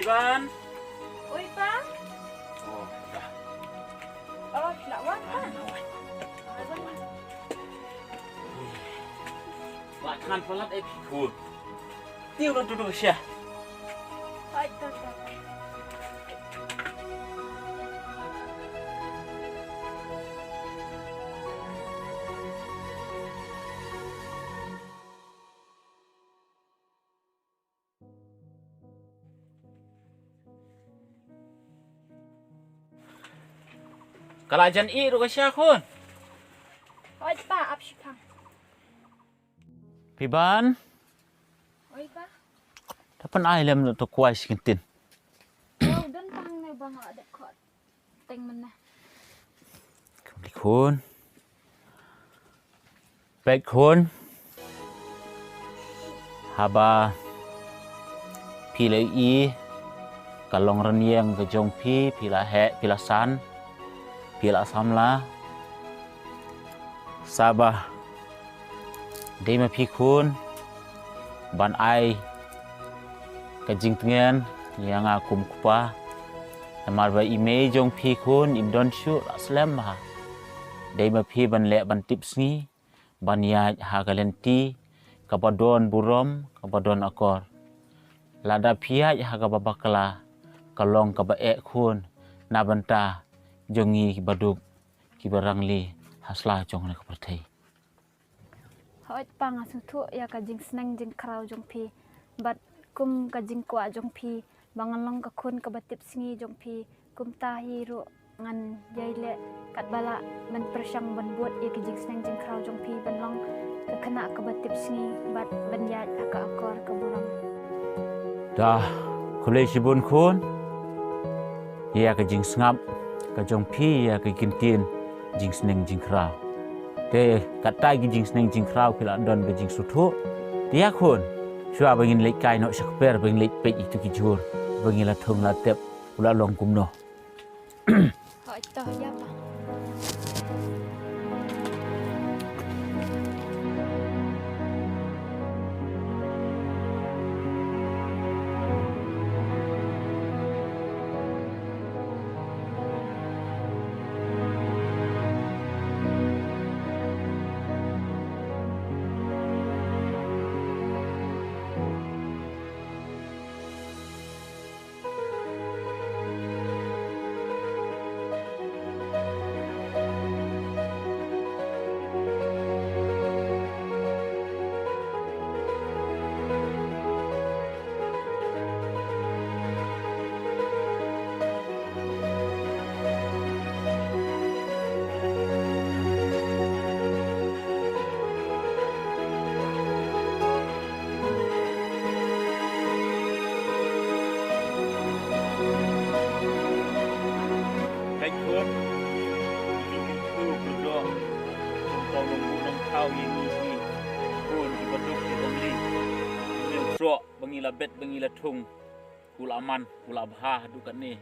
Iban. Oi, Pa. Oh, dah. Oh, lawan, Pa. Makan pelat pikul. Tiu lo duduk syah. Hai, Ta. Kalajan i ro syah kun. Hai, Pa, ap syipang. Iban. Oi, Pa. Dapat ai lem to kuai sikintin. Oh, dan pang ne bang ada kot. Teng mana. Kun. Baik kun. Haba pilai i kalong renyeng ke jong pi pila he pila san pila samla sabah dei ma pi kun ban ai ke jing tengen yang akum kupa amar ba email jong pi kun im don shu aslam ha dei ma pi ban le ban tips ni ban ya ha galenti kabadon burom kabadon akor lada pia ya ga babakala kalong ka ba e khun na banta jongi baduk ki barangli hasla jong na kaperthai Hai, pang asu thu ya ka jing sneng jing krau jong pi. Bat kum ka jing kwa jong pi. Bangalong ka kun ka batip singi jong pi. Kum tahi ro ngan yai le kat bala ban persyang ban buat ya ka jing sneng jing krau jong pi ban long ka kena ka batip singi bat ban ya ka akor ka buram. dah kulai sibun khun ya ka jing ngap ka jong pi ya ka kintin jing sneng jing krau te kata gi jing sneng jing krau kila don be jing suthu dia khun shua bangin lek kai no sakper bangin lek pe itu ki jur bangin la thung la tep ula long kum no Hai, ta ya pa. Baik kun jing tu berdua kau nong kau yang ni kun di baduk di bangli yang sok bangila bet bangila thung kula aman kula bha dukan ni